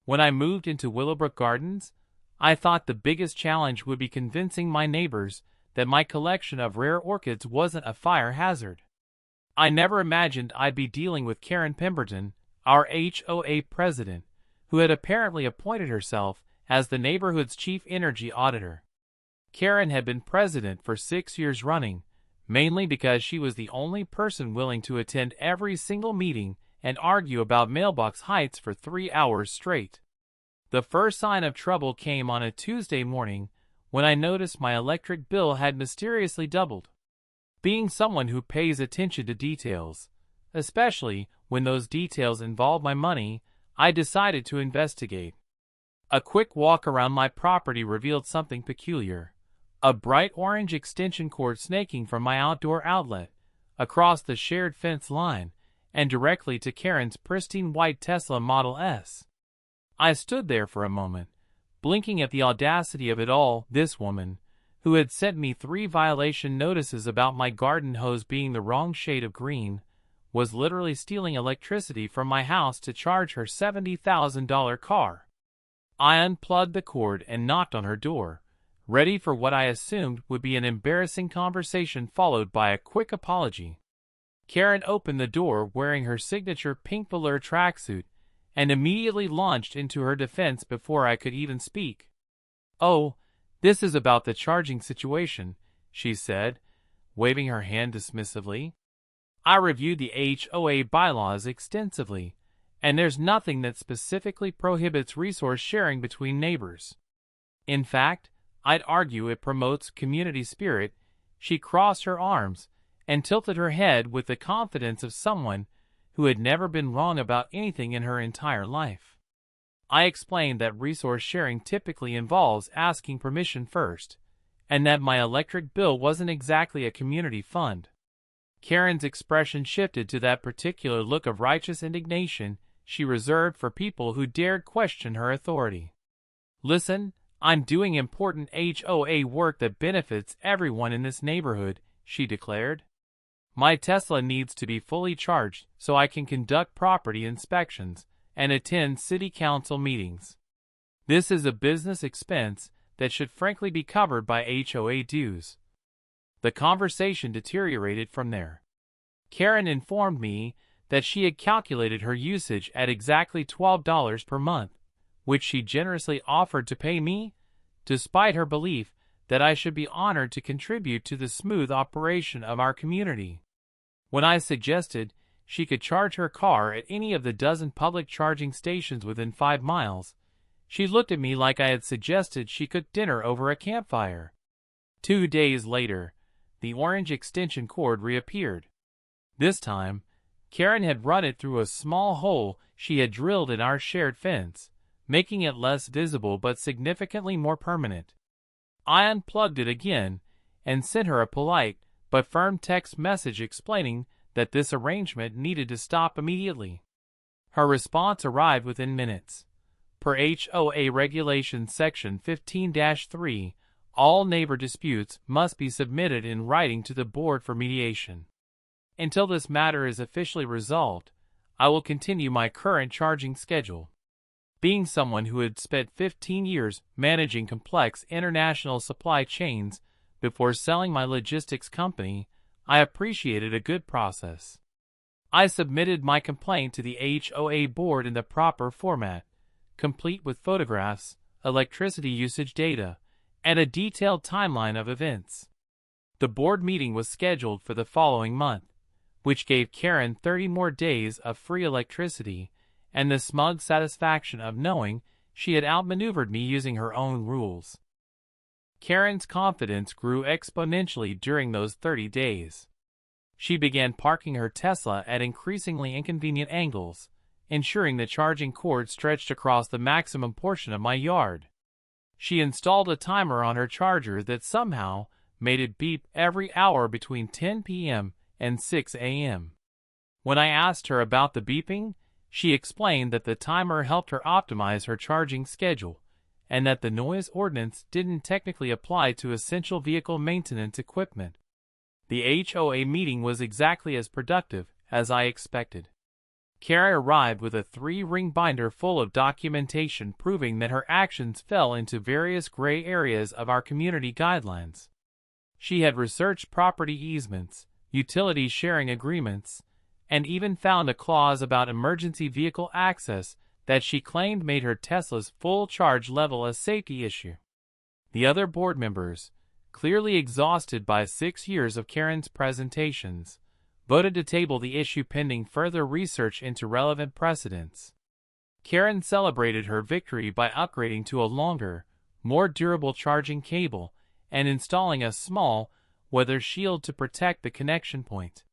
When I moved into Willowbrook Gardens, I thought the biggest challenge would be convincing my neighbors that my collection of rare orchids wasn't a fire hazard. I never imagined I'd be dealing with Karen Pemberton, our HOA president, who had apparently appointed herself as the neighborhood's chief energy auditor. Karen had been president for 6 years running, mainly because she was the only person willing to attend every single meeting and argue about mailbox heights for 3 hours straight. The first sign of trouble came on a Tuesday morning when I noticed my electric bill had mysteriously doubled. Being someone who pays attention to details, especially when those details involve my money, I decided to investigate. A quick walk around my property revealed something peculiar. A bright orange extension cord snaking from my outdoor outlet, across the shared fence line, and directly to Karen's pristine white Tesla Model S. I stood there for a moment, blinking at the audacity of it all. This woman, who had sent me 3 violation notices about my garden hose being the wrong shade of green, was literally stealing electricity from my house to charge her $70,000 car. I unplugged the cord and knocked on her door, ready for what I assumed would be an embarrassing conversation followed by a quick apology. Karen opened the door wearing her signature pink velour tracksuit and immediately launched into her defense before I could even speak. "Oh, this is about the charging situation," she said, waving her hand dismissively. "I reviewed the HOA bylaws extensively, and there's nothing that specifically prohibits resource sharing between neighbors. In fact, I'd argue it promotes community spirit." She crossed her arms and tilted her head with the confidence of someone who had never been wrong about anything in her entire life. I explained that resource sharing typically involves asking permission first, and that my electric bill wasn't exactly a community fund. Karen's expression shifted to that particular look of righteous indignation she reserved for people who dared question her authority. "Listen, I'm doing important HOA work that benefits everyone in this neighborhood," she declared. "My Tesla needs to be fully charged so I can conduct property inspections and attend city council meetings. This is a business expense that should frankly be covered by HOA dues." The conversation deteriorated from there. Karen informed me that she had calculated her usage at exactly $12 per month, which she generously offered to pay me, despite her belief that I should be honored to contribute to the smooth operation of our community. When I suggested she could charge her car at any of the dozen public charging stations within 5 miles, she looked at me like I had suggested she cook dinner over a campfire. 2 days later, the orange extension cord reappeared. This time, Karen had run it through a small hole she had drilled in our shared fence, making it less visible but significantly more permanent. I unplugged it again and sent her a polite but firm text message explaining that this arrangement needed to stop immediately. Her response arrived within minutes. Per HOA Regulation Section 15-3, all neighbor disputes must be submitted in writing to the board for mediation. Until this matter is officially resolved, I will continue my current charging schedule. Being someone who had spent 15 years managing complex international supply chains before selling my logistics company, I appreciated a good process. I submitted my complaint to the HOA board in the proper format, complete with photographs, electricity usage data, and a detailed timeline of events. The board meeting was scheduled for the following month, which gave Karen 30 more days of free electricity and the smug satisfaction of knowing she had outmaneuvered me using her own rules. Karen's confidence grew exponentially during those 30 days. She began parking her Tesla at increasingly inconvenient angles, ensuring the charging cord stretched across the maximum portion of my yard. She installed a timer on her charger that somehow made it beep every hour between 10 p.m. and 6 a.m. When I asked her about the beeping, she explained that the timer helped her optimize her charging schedule, and that the noise ordinance didn't technically apply to essential vehicle maintenance equipment. The HOA meeting was exactly as productive as I expected. Karen arrived with a 3-ring binder full of documentation proving that her actions fell into various gray areas of our community guidelines. She had researched property easements, utility sharing agreements, and even found a clause about emergency vehicle access that she claimed made her Tesla's full charge level a safety issue. The other board members, clearly exhausted by 6 years of Karen's presentations, voted to table the issue pending further research into relevant precedents. Karen celebrated her victory by upgrading to a longer, more durable charging cable and installing a small, weather shield to protect the connection point.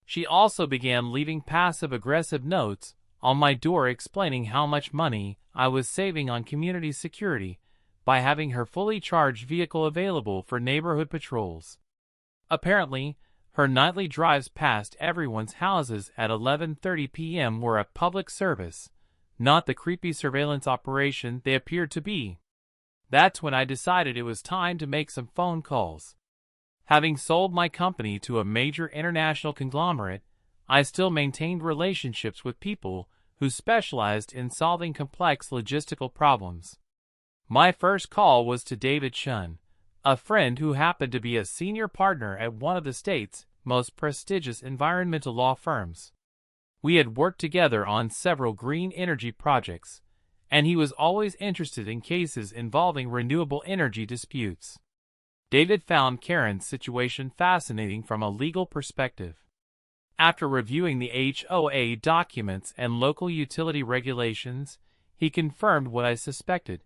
She also began leaving passive-aggressive notes on my door explaining how much money I was saving on community security by having her fully charged vehicle available for neighborhood patrols. Apparently, her nightly drives past everyone's houses at 11:30 p.m. were a public service, not the creepy surveillance operation they appeared to be. That's when I decided it was time to make some phone calls. Having sold my company to a major international conglomerate, I still maintained relationships with people who specialized in solving complex logistical problems. My first call was to David Shun, a friend who happened to be a senior partner at one of the state's most prestigious environmental law firms. We had worked together on several green energy projects, and he was always interested in cases involving renewable energy disputes. David found Karen's situation fascinating from a legal perspective. After reviewing the H.O.A. documents and local utility regulations, he confirmed what I suspected.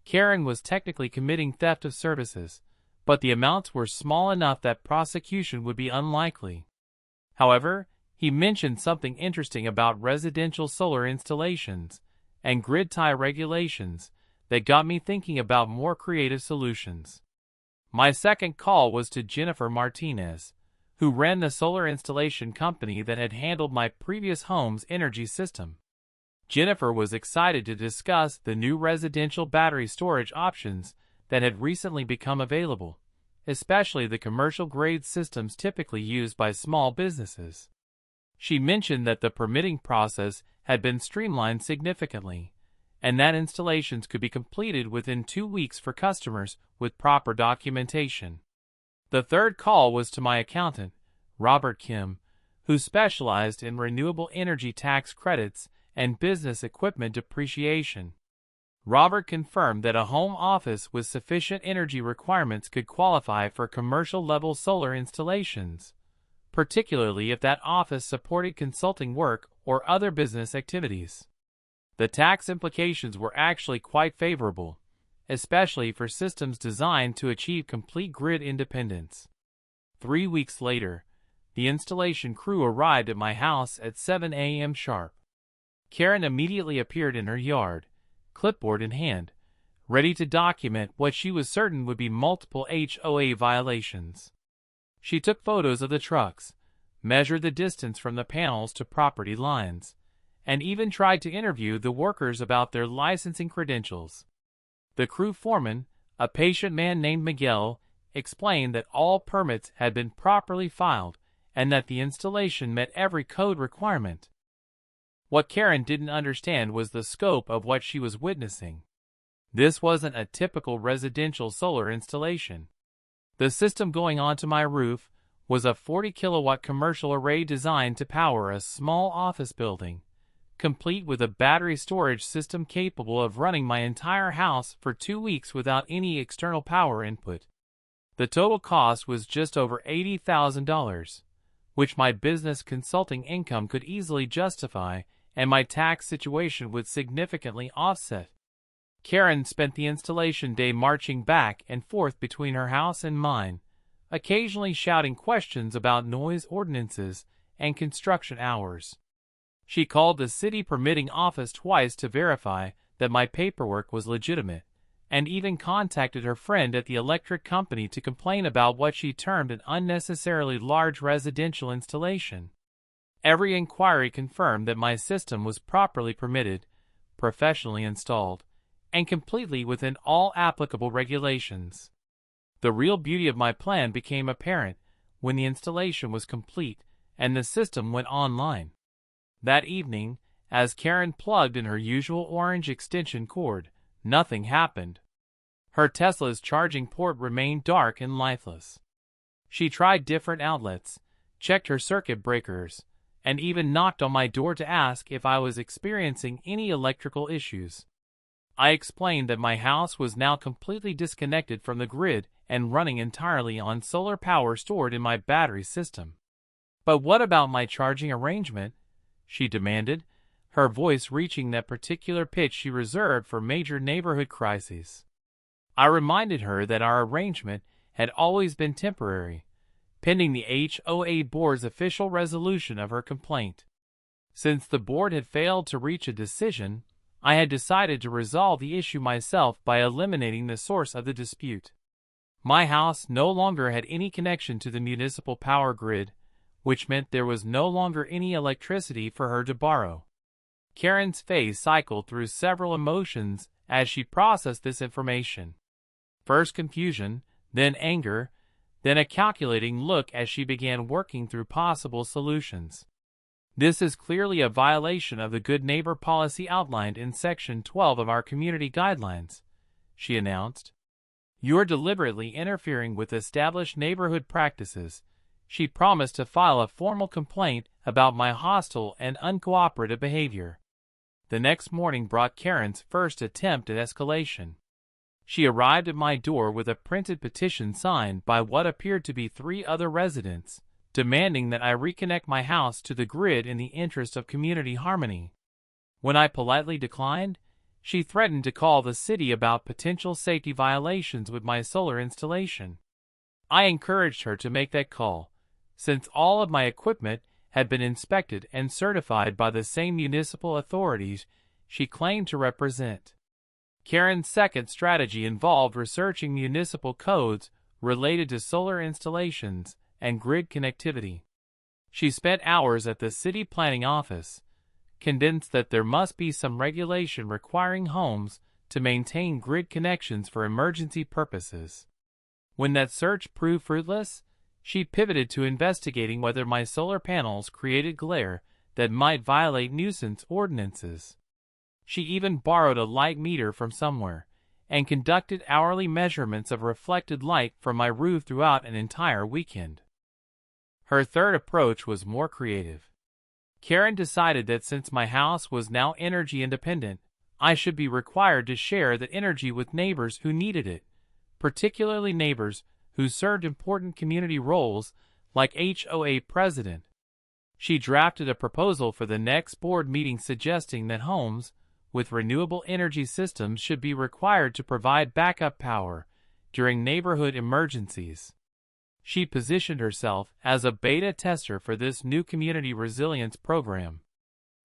Karen was technically committing theft of services, but the amounts were small enough that prosecution would be unlikely. However, he mentioned something interesting about residential solar installations and grid tie regulations that got me thinking about more creative solutions. My second call was to Jennifer Martinez, who ran the solar installation company that had handled my previous home's energy system. Jennifer was excited to discuss the new residential battery storage options that had recently become available, especially the commercial-grade systems typically used by small businesses. She mentioned that the permitting process had been streamlined significantly, and that installations could be completed within 2 weeks for customers with proper documentation. The third call was to my accountant, Robert Kim, who specialized in renewable energy tax credits and business equipment depreciation. Robert confirmed that a home office with sufficient energy requirements could qualify for commercial-level solar installations, particularly if that office supported consulting work or other business activities. The tax implications were actually quite favorable, especially for systems designed to achieve complete grid independence. 3 weeks later, the installation crew arrived at my house at 7 a.m. sharp. Karen immediately appeared in her yard, clipboard in hand, ready to document what she was certain would be multiple H.O.A. violations. She took photos of the trucks, measured the distance from the panels to property lines, and even tried to interview the workers about their licensing credentials. The crew foreman, a patient man named Miguel, explained that all permits had been properly filed and that the installation met every code requirement. What Karen didn't understand was the scope of what she was witnessing. This wasn't a typical residential solar installation. The system going onto my roof was a 40-kilowatt commercial array designed to power a small office building, complete with a battery storage system capable of running my entire house for 2 weeks without any external power input. The total cost was just over $80,000, which my business consulting income could easily justify, and my tax situation would significantly offset. Karen spent the installation day marching back and forth between her house and mine, occasionally shouting questions about noise ordinances and construction hours. She called the city permitting office twice to verify that my paperwork was legitimate, and even contacted her friend at the electric company to complain about what she termed an unnecessarily large residential installation. Every inquiry confirmed that my system was properly permitted, professionally installed, and completely within all applicable regulations. The real beauty of my plan became apparent when the installation was complete and the system went online. That evening, as Karen plugged in her usual orange extension cord, nothing happened. Her Tesla's charging port remained dark and lifeless. She tried different outlets, checked her circuit breakers, and even knocked on my door to ask if I was experiencing any electrical issues. I explained that my house was now completely disconnected from the grid and running entirely on solar power stored in my battery system. "But what about my charging arrangement?" she demanded, her voice reaching that particular pitch she reserved for major neighborhood crises. I reminded her that our arrangement had always been temporary, pending the H.O.A. board's official resolution of her complaint. Since the board had failed to reach a decision, I had decided to resolve the issue myself by eliminating the source of the dispute. My house no longer had any connection to the municipal power grid, which meant there was no longer any electricity for her to borrow. Karen's face cycled through several emotions as she processed this information. First confusion, then anger, then a calculating look as she began working through possible solutions. "This is clearly a violation of the Good Neighbor policy outlined in Section 12 of our community guidelines," she announced. "You're deliberately interfering with established neighborhood practices." She promised to file a formal complaint about my hostile and uncooperative behavior. The next morning brought Karen's first attempt at escalation. She arrived at my door with a printed petition signed by what appeared to be 3 other residents, demanding that I reconnect my house to the grid in the interest of community harmony. When I politely declined, she threatened to call the city about potential safety violations with my solar installation. I encouraged her to make that call, since all of my equipment had been inspected and certified by the same municipal authorities she claimed to represent. Karen's second strategy involved researching municipal codes related to solar installations and grid connectivity. She spent hours at the city planning office, convinced that there must be some regulation requiring homes to maintain grid connections for emergency purposes. When that search proved fruitless, she pivoted to investigating whether my solar panels created glare that might violate nuisance ordinances. She even borrowed a light meter from somewhere and conducted hourly measurements of reflected light from my roof throughout an entire weekend. Her third approach was more creative. Karen decided that since my house was now energy independent, I should be required to share that energy with neighbors who needed it, particularly neighbors who served important community roles like H.O.A. president. She drafted a proposal for the next board meeting suggesting that homes with renewable energy systems should be required to provide backup power during neighborhood emergencies. She positioned herself as a beta tester for this new community resilience program.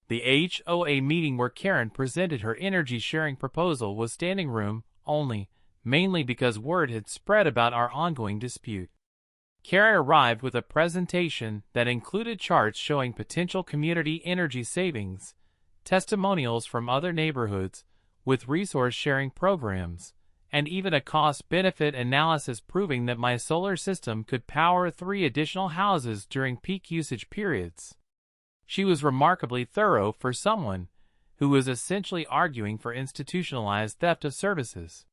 The H.O.A. meeting where Karen presented her energy sharing proposal was standing room only, mainly because word had spread about our ongoing dispute. Karen arrived with a presentation that included charts showing potential community energy savings, testimonials from other neighborhoods with resource-sharing programs, and even a cost-benefit analysis proving that my solar system could power 3 additional houses during peak usage periods. She was remarkably thorough for someone who was essentially arguing for institutionalized theft of services.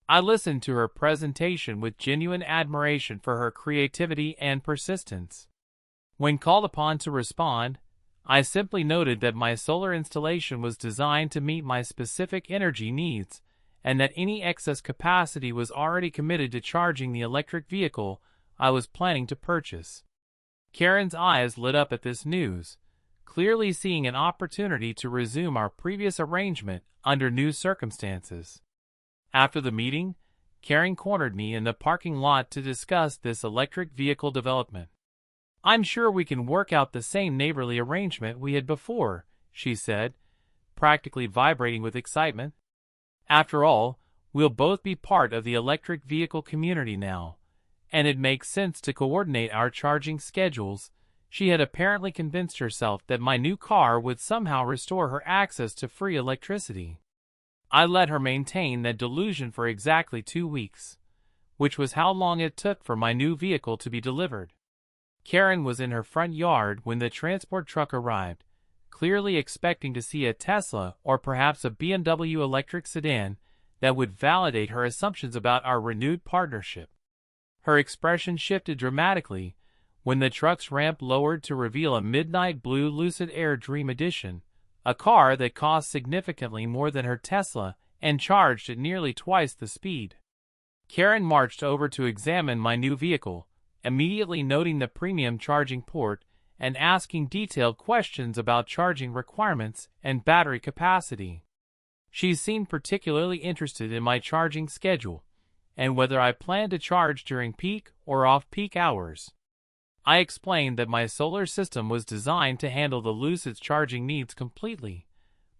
I listened to her presentation with genuine admiration for her creativity and persistence. When called upon to respond, I simply noted that my solar installation was designed to meet my specific energy needs, and that any excess capacity was already committed to charging the electric vehicle I was planning to purchase. Karen's eyes lit up at this news, clearly seeing an opportunity to resume our previous arrangement under new circumstances. After the meeting, Karen cornered me in the parking lot to discuss this electric vehicle development. "I'm sure we can work out the same neighborly arrangement we had before," she said, practically vibrating with excitement. "After all, we'll both be part of the electric vehicle community now, and it makes sense to coordinate our charging schedules." She had apparently convinced herself that my new car would somehow restore her access to free electricity. I let her maintain that delusion for exactly 2 weeks, which was how long it took for my new vehicle to be delivered. Karen was in her front yard when the transport truck arrived, clearly expecting to see a Tesla or perhaps a BMW electric sedan that would validate her assumptions about our renewed partnership. Her expression shifted dramatically when the truck's ramp lowered to reveal a midnight blue Lucid Air Dream Edition, a car that cost significantly more than her Tesla and charged at nearly twice the speed. Karen marched over to examine my new vehicle, immediately noting the premium charging port and asking detailed questions about charging requirements and battery capacity. She seemed particularly interested in my charging schedule and whether I planned to charge during peak or off-peak hours. I explained that my solar system was designed to handle the Lucid's charging needs completely,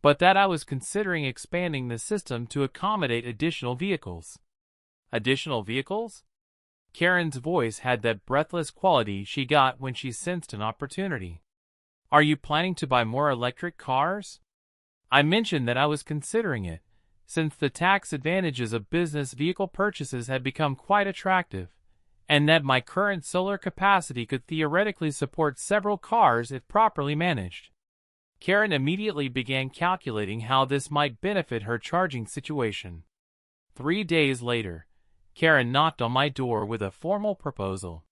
but that I was considering expanding the system to accommodate additional vehicles. Additional vehicles? Karen's voice had that breathless quality she got when she sensed an opportunity. Are you planning to buy more electric cars? I mentioned that I was considering it, since the tax advantages of business vehicle purchases had become quite attractive, and that my current solar capacity could theoretically support several cars if properly managed. Karen immediately began calculating how this might benefit her charging situation. 3 days later, Karen knocked on my door with a formal proposal.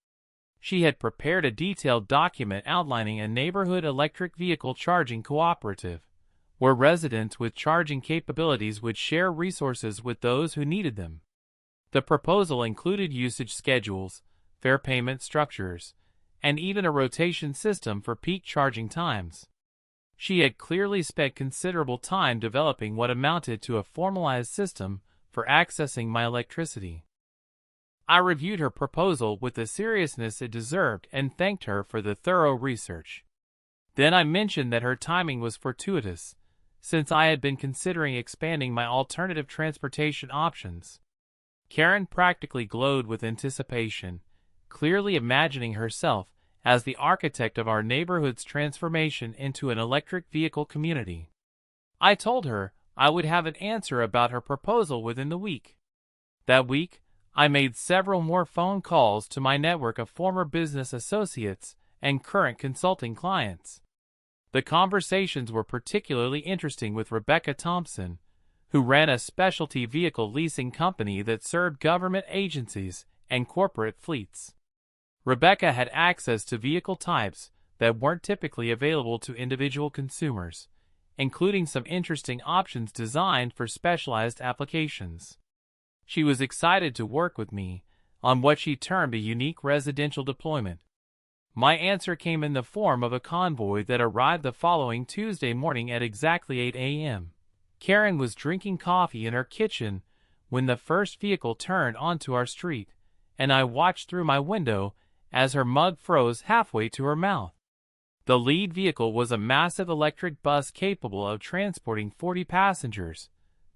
She had prepared a detailed document outlining a neighborhood electric vehicle charging cooperative, where residents with charging capabilities would share resources with those who needed them. The proposal included usage schedules, fair payment structures, and even a rotation system for peak charging times. She had clearly spent considerable time developing what amounted to a formalized system for accessing my electricity. I reviewed her proposal with the seriousness it deserved and thanked her for the thorough research. Then I mentioned that her timing was fortuitous, since I had been considering expanding my alternative transportation options. Karen practically glowed with anticipation, clearly imagining herself as the architect of our neighborhood's transformation into an electric vehicle community. I told her I would have an answer about her proposal within the week. That week, I made several more phone calls to my network of former business associates and current consulting clients. The conversations were particularly interesting with Rebecca Thompson, who ran a specialty vehicle leasing company that served government agencies and corporate fleets. Rebecca had access to vehicle types that weren't typically available to individual consumers, including some interesting options designed for specialized applications. She was excited to work with me on what she termed a unique residential deployment. My answer came in the form of a convoy that arrived the following Tuesday morning at exactly 8 a.m. Karen was drinking coffee in her kitchen when the first vehicle turned onto our street, and I watched through my window as her mug froze halfway to her mouth. The lead vehicle was a massive electric bus capable of transporting 40 passengers,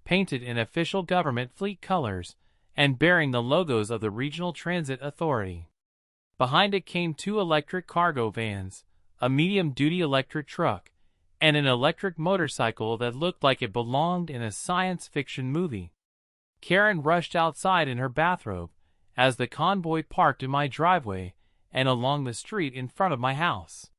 painted in official government fleet colors and bearing the logos of the Regional Transit Authority. Behind it came 2 electric cargo vans, a medium-duty electric truck, and an electric motorcycle that looked like it belonged in a science fiction movie. Karen rushed outside in her bathrobe as the convoy parked in my driveway and along the street in front of my house.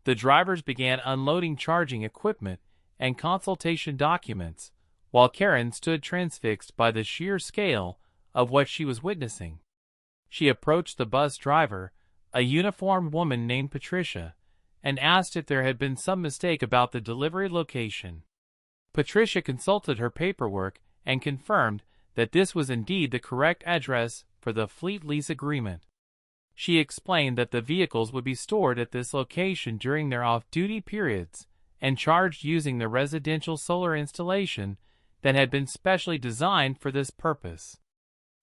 The drivers began unloading charging equipment and consultation documents, while Karen stood transfixed by the sheer scale of what she was witnessing. She approached the bus driver, a uniformed woman named Patricia, and asked if there had been some mistake about the delivery location. Patricia consulted her paperwork and confirmed that this was indeed the correct address for the fleet lease agreement. She explained that the vehicles would be stored at this location during their off-duty periods and charged using the residential solar installation that had been specially designed for this purpose.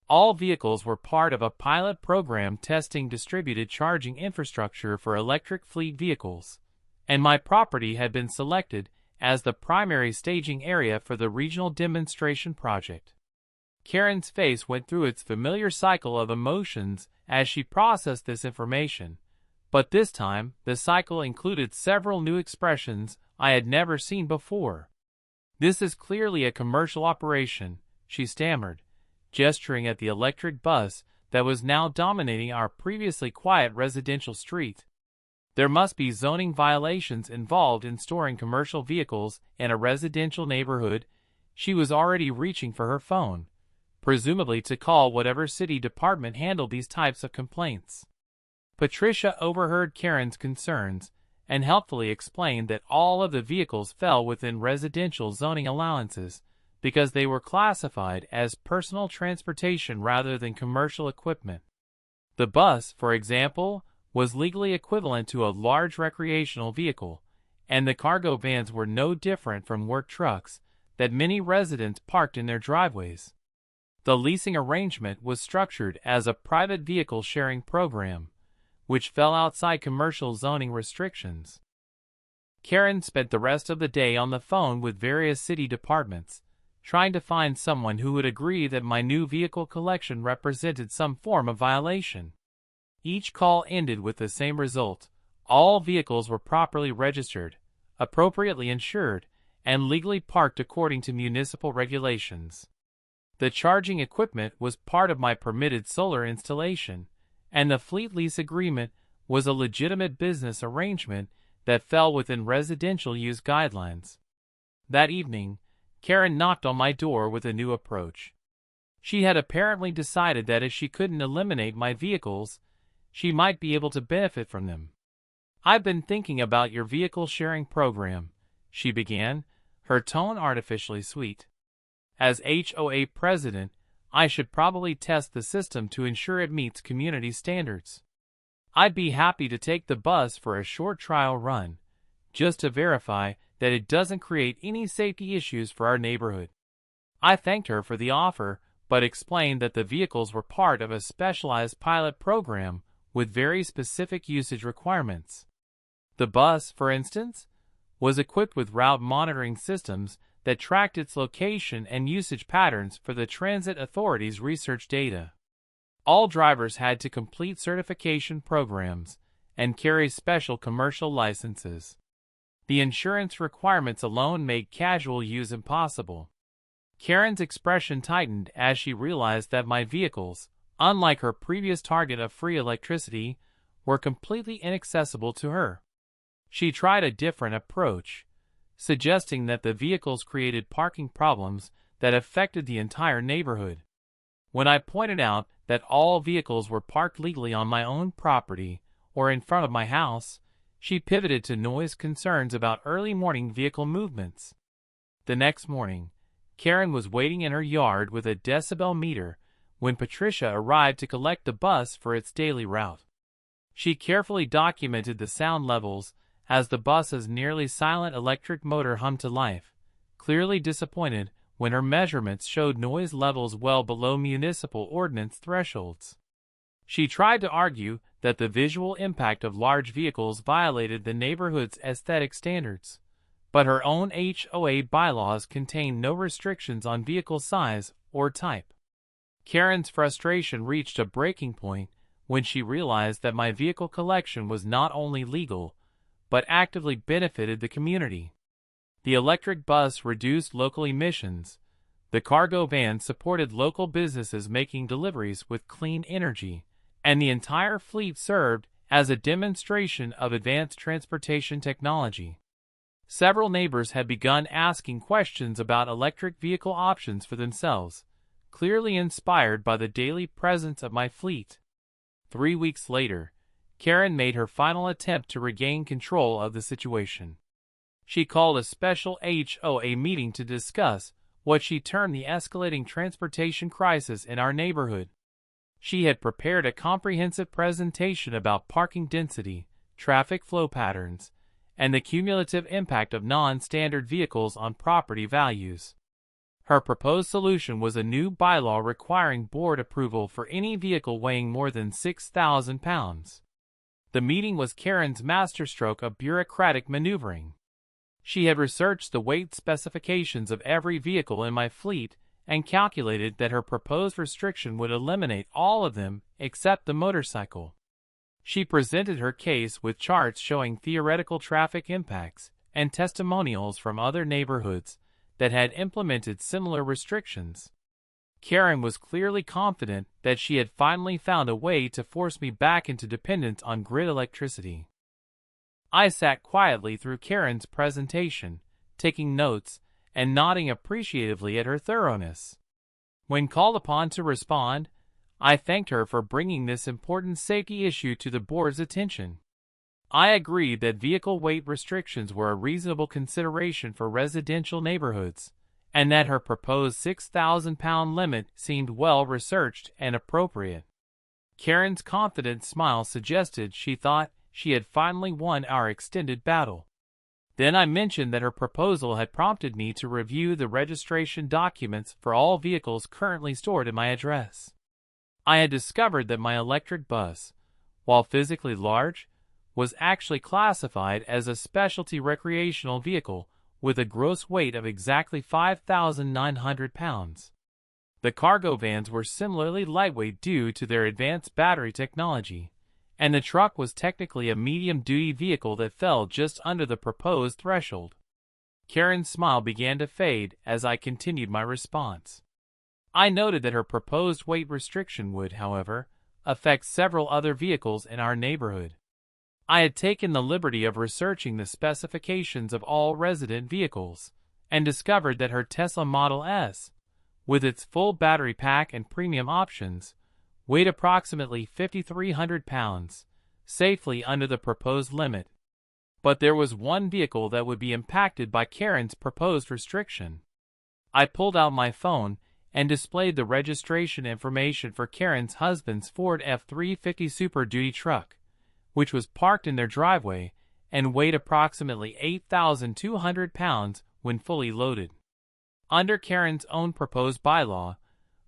All vehicles were part of a pilot program testing distributed charging infrastructure for electric fleet vehicles, and my property had been selected as the primary staging area for the regional demonstration project. Karen's face went through its familiar cycle of emotions as she processed this information, but this time the cycle included several new expressions I had never seen before. "This is clearly a commercial operation," she stammered, gesturing at the electric bus that was now dominating our previously quiet residential street. There must be zoning violations involved in storing commercial vehicles in a residential neighborhood. She was already reaching for her phone, presumably to call whatever city department handled these types of complaints. Patricia overheard Karen's concerns and helpfully explained that all of the vehicles fell within residential zoning allowances because they were classified as personal transportation rather than commercial equipment. The bus, for example, was legally equivalent to a large recreational vehicle, and the cargo vans were no different from work trucks that many residents parked in their driveways. The leasing arrangement was structured as a private vehicle sharing program, which fell outside commercial zoning restrictions. Karen spent the rest of the day on the phone with various city departments, trying to find someone who would agree that my new vehicle collection represented some form of violation. Each call ended with the same result: all vehicles were properly registered, appropriately insured, and legally parked according to municipal regulations. The charging equipment was part of my permitted solar installation, and the fleet lease agreement was a legitimate business arrangement that fell within residential use guidelines. That evening, Karen knocked on my door with a new approach. She had apparently decided that if she couldn't eliminate my vehicles, she might be able to benefit from them. "I've been thinking about your vehicle sharing program," she began, her tone artificially sweet. "As HOA president, I should probably test the system to ensure it meets community standards. I'd be happy to take the bus for a short trial run, just to verify that it doesn't create any safety issues for our neighborhood." I thanked her for the offer, but explained that the vehicles were part of a specialized pilot program with very specific usage requirements. The bus, for instance, was equipped with route monitoring systems that tracked its location and usage patterns for the transit authority's research data. All drivers had to complete certification programs and carry special commercial licenses. The insurance requirements alone made casual use impossible. Karen's expression tightened as she realized that my vehicles, unlike her previous target of free electricity, were completely inaccessible to her. She tried a different approach, suggesting that the vehicles created parking problems that affected the entire neighborhood. When I pointed out that all vehicles were parked legally on my own property or in front of my house, she pivoted to noise concerns about early morning vehicle movements. The next morning, Karen was waiting in her yard with a decibel meter when Patricia arrived to collect the bus for its daily route. She carefully documented the sound levels as the bus's nearly silent electric motor hummed to life, clearly disappointed when her measurements showed noise levels well below municipal ordinance thresholds. She tried to argue that the visual impact of large vehicles violated the neighborhood's aesthetic standards, but her own HOA bylaws contained no restrictions on vehicle size or type. Karen's frustration reached a breaking point when she realized that my vehicle collection was not only legal, but actively benefited the community. The electric bus reduced local emissions, the cargo van supported local businesses making deliveries with clean energy, and the entire fleet served as a demonstration of advanced transportation technology. Several neighbors had begun asking questions about electric vehicle options for themselves, clearly inspired by the daily presence of my fleet. 3 weeks later, Karen made her final attempt to regain control of the situation. She called a special HOA meeting to discuss what she termed the escalating transportation crisis in our neighborhood. She had prepared a comprehensive presentation about parking density, traffic flow patterns, and the cumulative impact of non-standard vehicles on property values. Her proposed solution was a new bylaw requiring board approval for any vehicle weighing more than 6,000 pounds. The meeting was Karen's masterstroke of bureaucratic maneuvering. She had researched the weight specifications of every vehicle in my fleet and calculated that her proposed restriction would eliminate all of them except the motorcycle. She presented her case with charts showing theoretical traffic impacts and testimonials from other neighborhoods that had implemented similar restrictions. Karen was clearly confident that she had finally found a way to force me back into dependence on grid electricity. I sat quietly through Karen's presentation, taking notes and nodding appreciatively at her thoroughness. When called upon to respond, I thanked her for bringing this important safety issue to the board's attention. I agreed that vehicle weight restrictions were a reasonable consideration for residential neighborhoods, and that her proposed 6,000-pound limit seemed well-researched and appropriate. Karen's confident smile suggested she thought she had finally won our extended battle. Then I mentioned that her proposal had prompted me to review the registration documents for all vehicles currently stored at my address. I had discovered that my electric bus, while physically large, was actually classified as a specialty recreational vehicle with a gross weight of exactly 5,900 pounds. The cargo vans were similarly lightweight due to their advanced battery technology, and the truck was technically a medium-duty vehicle that fell just under the proposed threshold. Karen's smile began to fade as I continued my response. I noted that her proposed weight restriction would, however, affect several other vehicles in our neighborhood. I had taken the liberty of researching the specifications of all resident vehicles, and discovered that her Tesla Model S, with its full battery pack and premium options, weighed approximately 5,300 pounds, safely under the proposed limit. But there was one vehicle that would be impacted by Karen's proposed restriction. I pulled out my phone and displayed the registration information for Karen's husband's Ford F-350 Super Duty truck, which was parked in their driveway and weighed approximately 8,200 pounds when fully loaded. Under Karen's own proposed bylaw,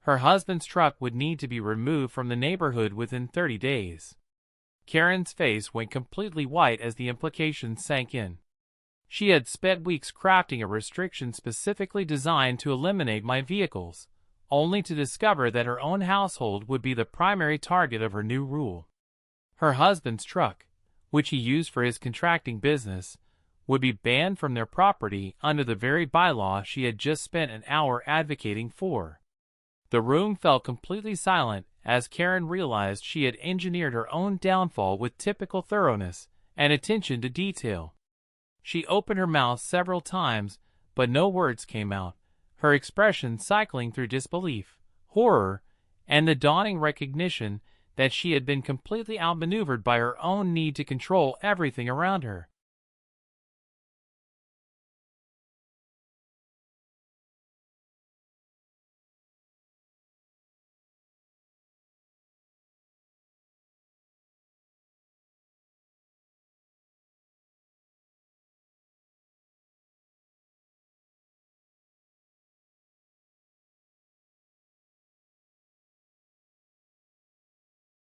her husband's truck would need to be removed from the neighborhood within 30 days. Karen's face went completely white as the implications sank in. She had spent weeks crafting a restriction specifically designed to eliminate my vehicles, only to discover that her own household would be the primary target of her new rule. Her husband's truck, which he used for his contracting business, would be banned from their property under the very bylaw she had just spent an hour advocating for. The room fell completely silent as Karen realized she had engineered her own downfall with typical thoroughness and attention to detail. She opened her mouth several times, but no words came out, her expression cycling through disbelief, horror, and the dawning recognition that she had been completely outmaneuvered by her own need to control everything around her.